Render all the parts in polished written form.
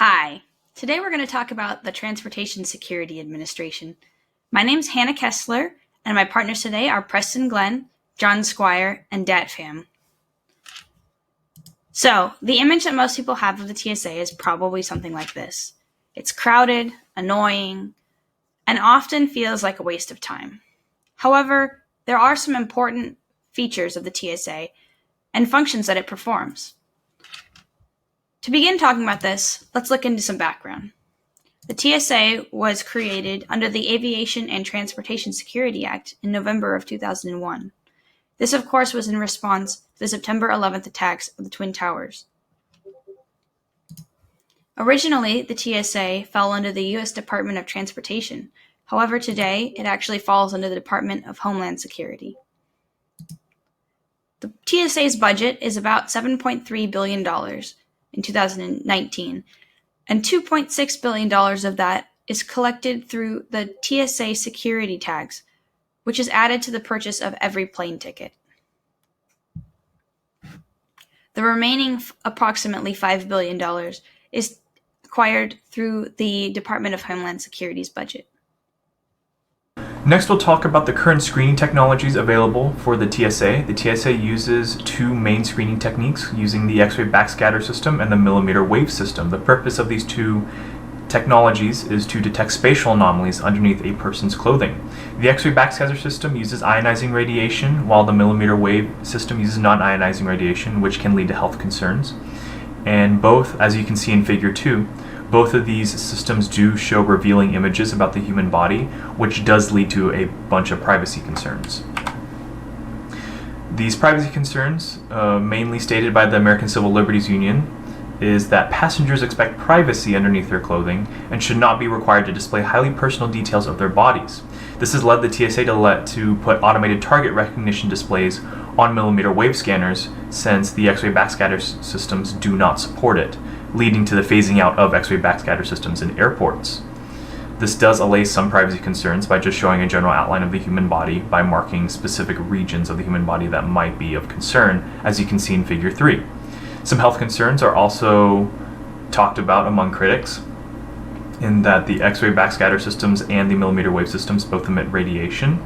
Hi, today we're going to talk about the Transportation Security Administration. My name's Hannah Kessler, and my partners today are Preston Glenn, John Squire, and Dat Pham. So, the image that most people have of the TSA is probably something like this. It's crowded, annoying, and often feels like a waste of time. However, there are some important features of the TSA and functions that it performs. To begin talking about this, let's look into some background. The TSA was created under the Aviation and Transportation Security Act in November of 2001. This, of course, was in response to the September 11th attacks of the Twin Towers. Originally, the TSA fell under the U.S. Department of Transportation. However, today, it actually falls under the Department of Homeland Security. The TSA's budget is about $7.3 billion in 2019, and $2.6 billion of that is collected through the TSA security tax, which is added to the purchase of every plane ticket. The remaining approximately $5 billion is acquired through the Department of Homeland Security's budget. Next, we'll talk about the current screening technologies available for the TSA. The TSA uses two main screening techniques using the X-ray backscatter system and the millimeter wave system. The purpose of these two technologies is to detect spatial anomalies underneath a person's clothing. The X-ray backscatter system uses ionizing radiation, while the millimeter wave system uses non-ionizing radiation, which can lead to health concerns. And both, as you can see in Figure 2, both of these systems do show revealing images about the human body, which does lead to a bunch of privacy concerns. These privacy concerns, mainly stated by the American Civil Liberties Union, is that passengers expect privacy underneath their clothing and should not be required to display highly personal details of their bodies. This has led the TSA to put automated target recognition displays on millimeter wave scanners, since the X-ray backscatter systems do not support it, leading to the phasing out of X-ray backscatter systems in airports. This does allay some privacy concerns by just showing a general outline of the human body by marking specific regions of the human body that might be of concern, as you can see in Figure 3. Some health concerns are also talked about among critics, in that the X-ray backscatter systems and the millimeter wave systems both emit radiation.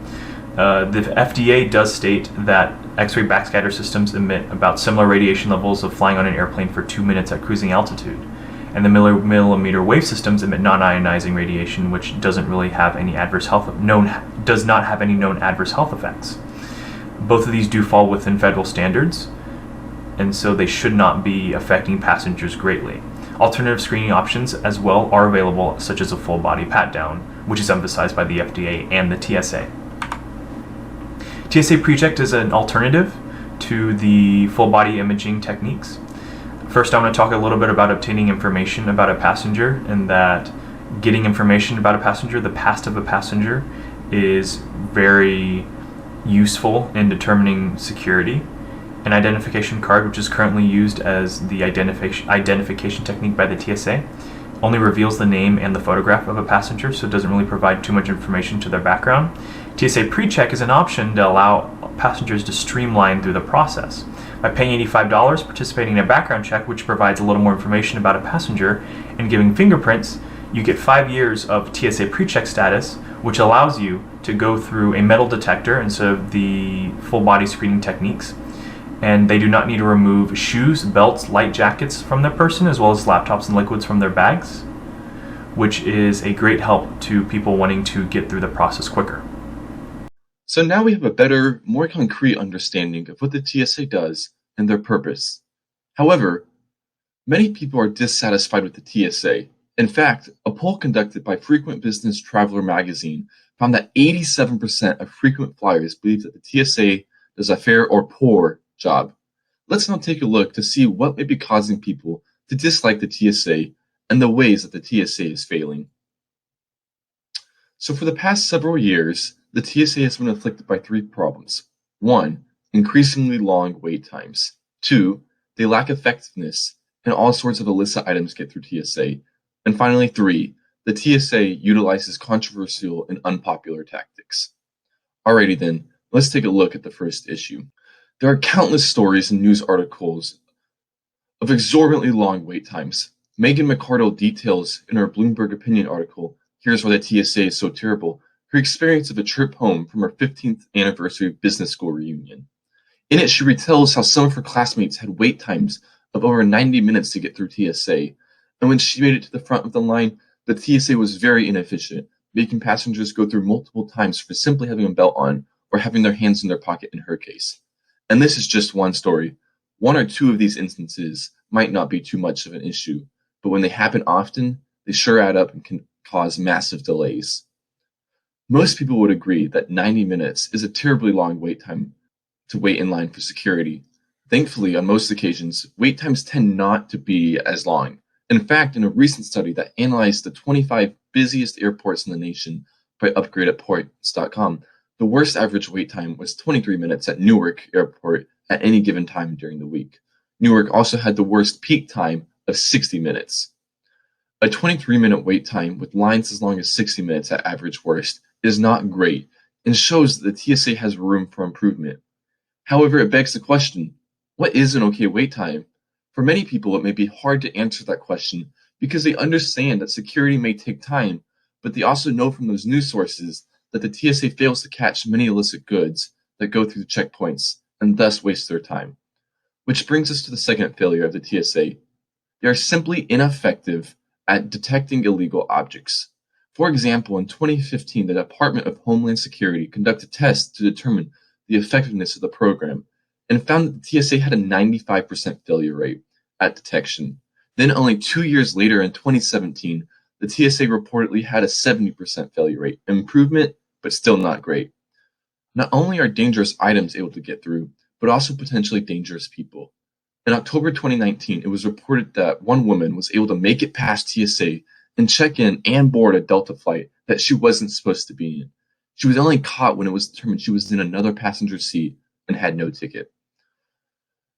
The FDA does state that X-ray backscatter systems emit about similar radiation levels of flying on an airplane for 2 minutes at cruising altitude, and the millimeter wave systems emit non-ionizing radiation, which doesn't really have any does not have any known adverse health effects. Both of these do fall within federal standards, and so they should not be affecting passengers greatly. Alternative screening options as well are available, such as a full body pat-down, which is emphasized by the FDA and the TSA. TSA PreCheck is an alternative to the full body imaging techniques. First, I want to talk a little bit about obtaining information about a passenger, and that getting information about a passenger, the past of a passenger, is very useful in determining security. An identification card, which is currently used as the identification technique by the TSA, only reveals the name and the photograph of a passenger, so it doesn't really provide too much information to their background. TSA PreCheck is an option to allow passengers to streamline through the process. By paying $85, participating in a background check, which provides a little more information about a passenger, and giving fingerprints, you get 5 years of TSA PreCheck status, which allows you to go through a metal detector instead of the full body screening techniques. And they do not need to remove shoes, belts, light jackets from their person, as well as laptops and liquids from their bags, which is a great help to people wanting to get through the process quicker. So now we have a better, more concrete understanding of what the TSA does and their purpose. However, many people are dissatisfied with the TSA. In fact, a poll conducted by Frequent Business Traveler magazine found that 87% of frequent flyers believe that the TSA does a fair or poor job. Let's now take a look to see what may be causing people to dislike the TSA and the ways that the TSA is failing. So for the past several years, the TSA has been afflicted by three problems. 1. Increasingly long wait times. 2. They lack effectiveness, and all sorts of illicit items get through TSA. And finally, 3. The TSA utilizes controversial and unpopular tactics. Alrighty then, let's take a look at the first issue. There are countless stories and news articles of exorbitantly long wait times. Megan McArdle details in her Bloomberg Opinion article, Here's Why the TSA is So Terrible, her experience of a trip home from her 15th anniversary business school reunion. In it, she retells how some of her classmates had wait times of over 90 minutes to get through TSA, and when she made it to the front of the line, the TSA was very inefficient, making passengers go through multiple times for simply having a belt on or having their hands in their pocket in her case. And this is just one story. One or two of these instances might not be too much of an issue, but when they happen often, they sure add up and can cause massive delays. Most people would agree that 90 minutes is a terribly long wait time to wait in line for security. Thankfully, on most occasions, wait times tend not to be as long. In fact, in a recent study that analyzed the 25 busiest airports in the nation by upgradeatports.com, the worst average wait time was 23 minutes at Newark Airport at any given time during the week. Newark also had the worst peak time of 60 minutes. A 23-minute wait time with lines as long as 60 minutes at average worst is not great and shows that the TSA has room for improvement. However, it begs the question, what is an okay wait time? For many people, it may be hard to answer that question because they understand that security may take time, but they also know from those news sources that the TSA fails to catch many illicit goods that go through the checkpoints and thus waste their time. Which brings us to the second failure of the TSA. They are simply ineffective at detecting illegal objects. For example, in 2015, the Department of Homeland Security conducted tests to determine the effectiveness of the program and found that the TSA had a 95% failure rate at detection. Then only 2 years later in 2017, the TSA reportedly had a 70% failure rate, improvement, but still not great. Not only are dangerous items able to get through, but also potentially dangerous people. In October 2019, it was reported that one woman was able to make it past TSA and check in and board a Delta flight that she wasn't supposed to be in. She was only caught when it was determined she was in another passenger seat and had no ticket.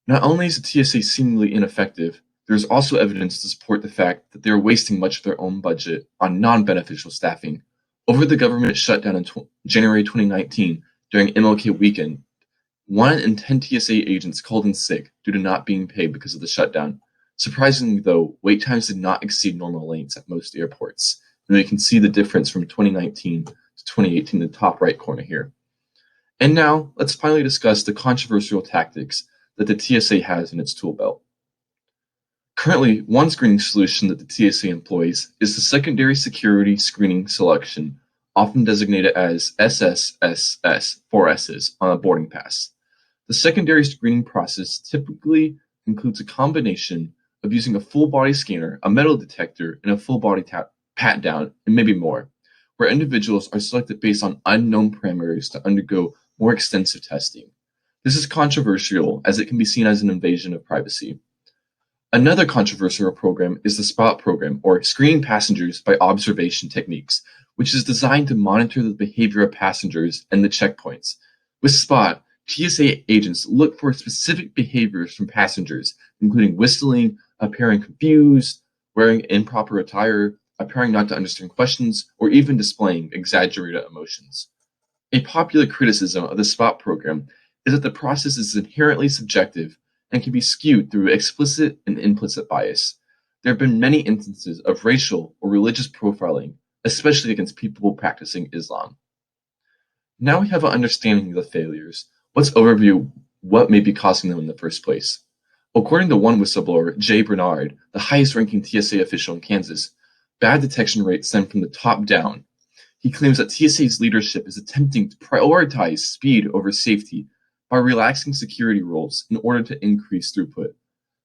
Not only is the TSA seemingly ineffective, there is also evidence to support the fact that they are wasting much of their own budget on non-beneficial staffing. Over the government shutdown in January 2019 during MLK weekend, 1 in 10 TSA agents called in sick due to not being paid because of the shutdown. Surprisingly, though, wait times did not exceed normal lengths at most airports, and we can see the difference from 2019 to 2018 in the top right corner here. And now, let's finally discuss the controversial tactics that the TSA has in its tool belt. Currently, one screening solution that the TSA employs is the Secondary Security Screening Selection, often designated as SSSS, 4 S's, on a boarding pass. The secondary screening process typically includes a combination of using a full-body scanner, a metal detector, and a full-body pat-down, and maybe more, where individuals are selected based on unknown parameters to undergo more extensive testing. This is controversial as it can be seen as an invasion of privacy. Another controversial program is the SPOT program, or Screening Passengers by Observation Techniques, which is designed to monitor the behavior of passengers and the checkpoints. With SPOT, TSA agents look for specific behaviors from passengers, including whistling, appearing confused, wearing improper attire, appearing not to understand questions, or even displaying exaggerated emotions. A popular criticism of the SPOT program is that the process is inherently subjective and can be skewed through explicit and implicit bias. There have been many instances of racial or religious profiling, especially against people practicing Islam. Now we have an understanding of the failures. Let's overview what may be causing them in the first place. According to one whistleblower, Jay Bernard, the highest-ranking TSA official in Kansas, bad detection rates stem from the top down. He claims that TSA's leadership is attempting to prioritize speed over safety by relaxing security rules in order to increase throughput.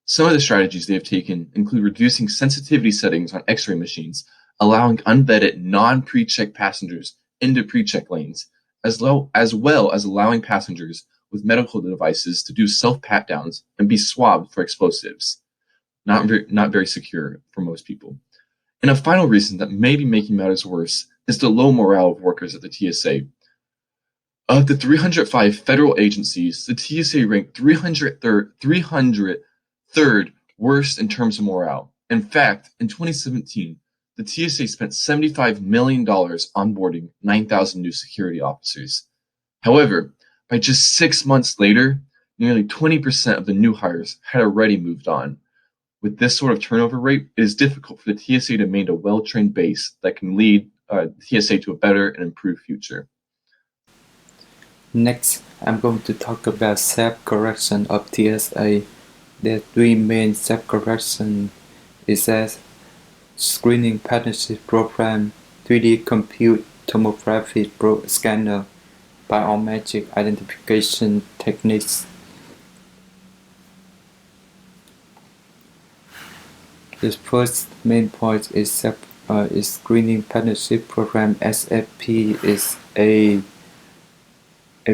Some of the strategies they have taken include reducing sensitivity settings on X-ray machines, allowing unvetted, non-pre-check passengers into pre-check lanes, as well as allowing passengers with medical devices to do self-pat-downs and be swabbed for explosives. Not very secure for most people. And a final reason that may be making matters worse is the low morale of workers at the TSA. Of the 305 federal agencies, the TSA ranked 303rd worst in terms of morale. In fact, in 2017, the TSA spent $75 million onboarding 9,000 new security officers. However, by just 6 months later, nearly 20% of the new hires had already moved on. With this sort of turnover rate, it is difficult for the TSA to maintain a well-trained base that can lead the TSA to a better and improved future. Next, I'm going to talk about self-correction of TSA. There are three main self-correction is as screening partnership program, 3D compute tomography scanner, biometric identification techniques. The first main point is screening partnership program. SFP is a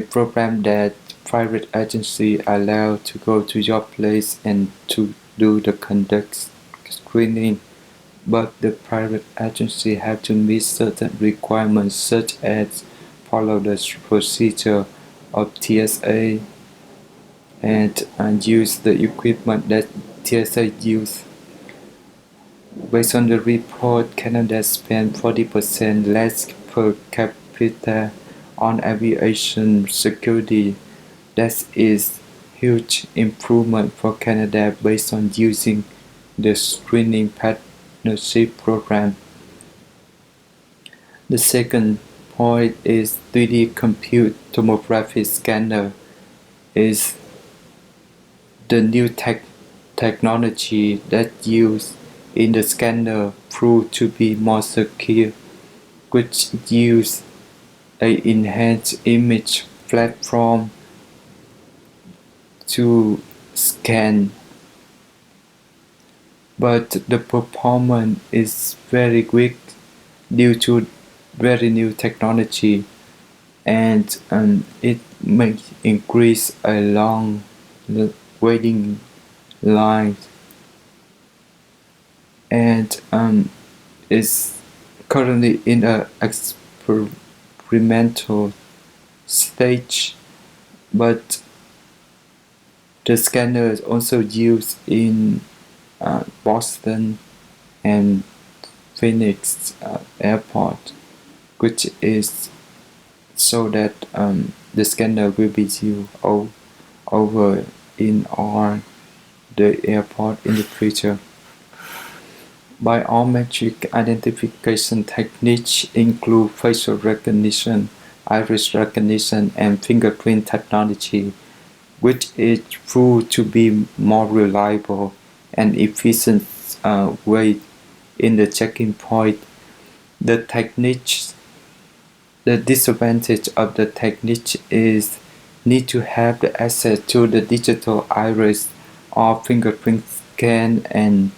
program that private agency allow to go to your place and to do the conduct screening, but the private agency have to meet certain requirements such as follow the procedure of TSA and use the equipment that TSA use. Based on the report, Canada spent 40% less per capita on aviation security. That is huge improvement for Canada based on using the screening partnership program. The second point is 3D compute tomography scanner is the new technology that used in the scanner proved to be more secure, which use a enhanced image platform to scan, but the performance is very weak due to very new technology, and it may increase a long waiting line, and is currently in a experimental stage, but the scanner is also used in Boston and Phoenix airport, which is so that the scanner will be used over in all the airport in the future. Biometric identification techniques include facial recognition, iris recognition, and fingerprint technology, which is proved to be more reliable and efficient way in the checking point. The disadvantage of the technique is need to have the access to the digital iris or fingerprint scan and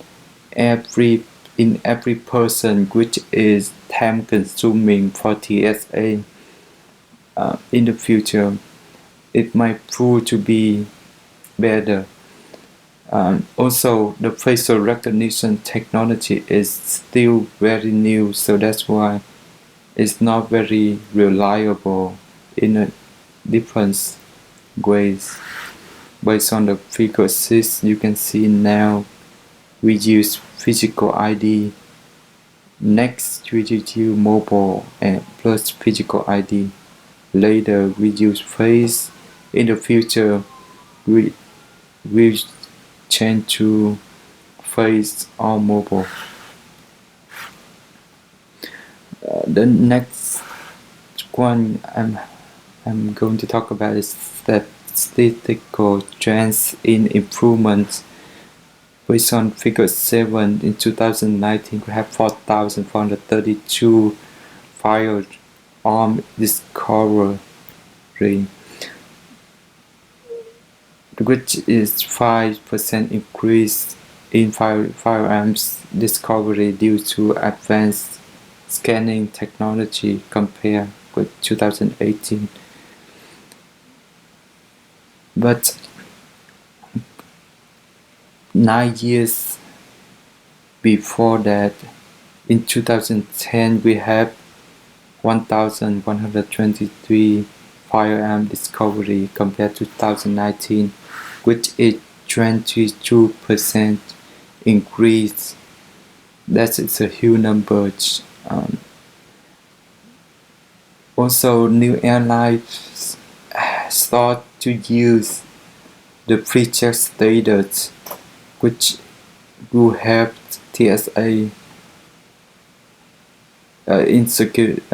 in every person, which is time consuming for TSA. In the future, it might prove to be better. Also, the facial recognition technology is still very new, so that's why it's not very reliable in a different ways. Based on the figure 6, you can see now we use physical ID. Next, we use mobile and plus physical ID. Later, we use face. In the future, we change to face or mobile. The next one I'm going to talk about is statistical trends in improvements. Based on figure 7, in 2019 we have 4,432 firearm discovery, which is 5% increase in firearms discovery due to advanced scanning technology compared with 2018. But 9 years before that, in 2010 we have 1,123 firearm discovery compared to 2019, which is 22% increase. That is a huge number. Also, new airlines start to use the pre-check status, which will help TSA improve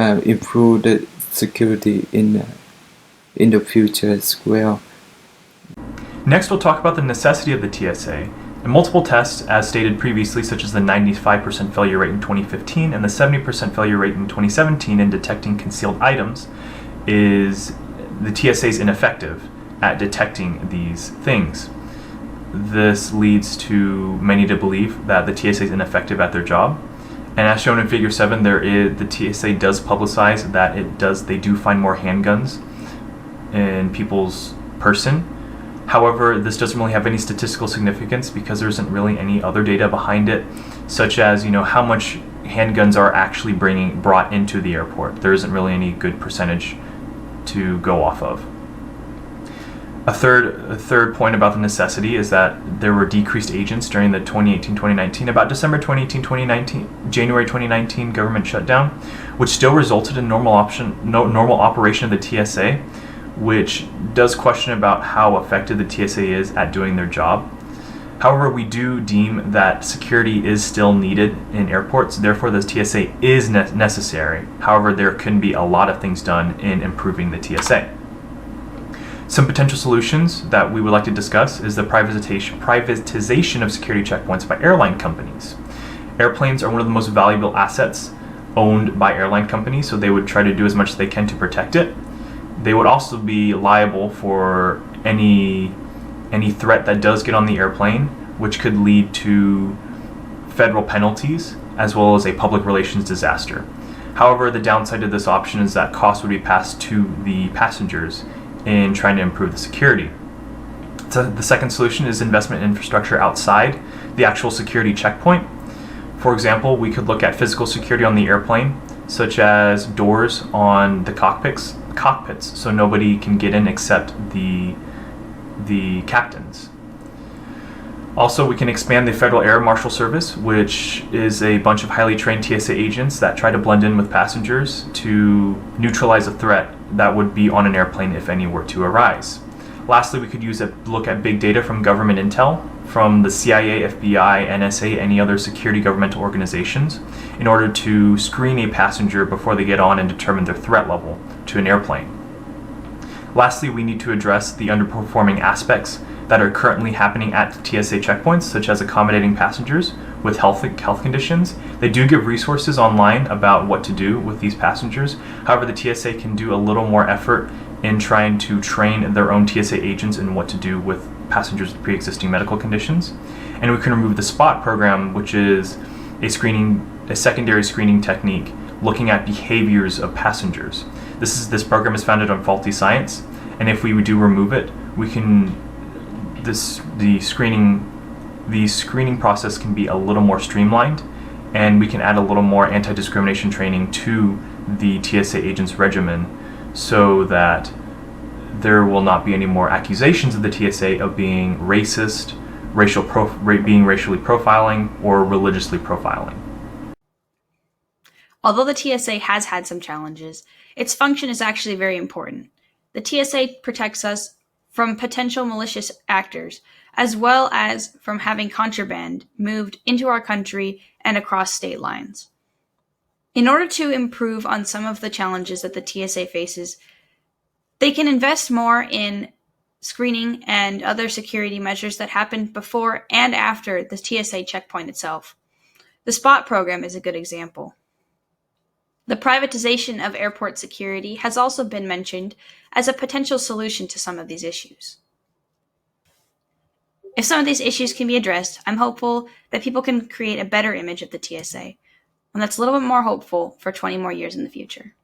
the security in the future as well. Next, we'll talk about the necessity of the TSA. And multiple tests, as stated previously, such as the 95% failure rate in 2015 and the 70% failure rate in 2017 in detecting concealed items, is the TSA is ineffective at detecting these things. This leads to many to believe that the TSA is ineffective at their job. And as shown in Figure 7, the TSA does publicize that they do find more handguns in people's person. However, this doesn't really have any statistical significance because there isn't really any other data behind it, such as how much handguns are actually brought into the airport. There isn't really any good percentage to go off of. A third point about the necessity is that there were decreased agents during the 2018-2019, about December 2018-2019, January 2019 government shutdown, which still resulted in normal operation of the TSA, which does question about how effective the TSA is at doing their job. However, we do deem that security is still needed in airports, therefore the TSA is necessary. However, there can be a lot of things done in improving the TSA. Some potential solutions that we would like to discuss is the privatization of security checkpoints by airline companies. Airplanes are one of the most valuable assets owned by airline companies, so they would try to do as much as they can to protect it. They would also be liable for any threat that does get on the airplane, which could lead to federal penalties as well as a public relations disaster. However, the downside of this option is that costs would be passed to the passengers in trying to improve the security. So the second solution is investment in infrastructure outside the actual security checkpoint. For example, we could look at physical security on the airplane, such as doors on the cockpits, so nobody can get in except the captains. Also, we can expand the Federal Air Marshal Service, which is a bunch of highly trained TSA agents that try to blend in with passengers to neutralize a threat that would be on an airplane if any were to arise. Lastly, we could look at big data from government intel, from the CIA, FBI, NSA, any other security governmental organizations, in order to screen a passenger before they get on and determine their threat level to an airplane. Lastly, we need to address the underperforming aspects that are currently happening at TSA checkpoints, such as accommodating passengers with health conditions. They do give resources online about what to do with these passengers. However, the TSA can do a little more effort in trying to train their own TSA agents in what to do with passengers with pre-existing medical conditions. And we can remove the SPOT program, which is a secondary screening technique looking at behaviors of passengers. This program is founded on faulty science, and if we do remove it, the screening process can be a little more streamlined, and we can add a little more anti-discrimination training to the TSA agents' regimen so that there will not be any more accusations of the TSA of being racist, being racially profiling, or religiously profiling. Although the TSA has had some challenges, its function is actually very important. The TSA protects us from potential malicious actors, as well as from having contraband moved into our country and across state lines. In order to improve on some of the challenges that the TSA faces, they can invest more in screening and other security measures that happen before and after the TSA checkpoint itself. The SPOT program is a good example. The privatization of airport security has also been mentioned as a potential solution to some of these issues. If some of these issues can be addressed, I'm hopeful that people can create a better image of the TSA, one that's a little bit more hopeful for 20 more years in the future.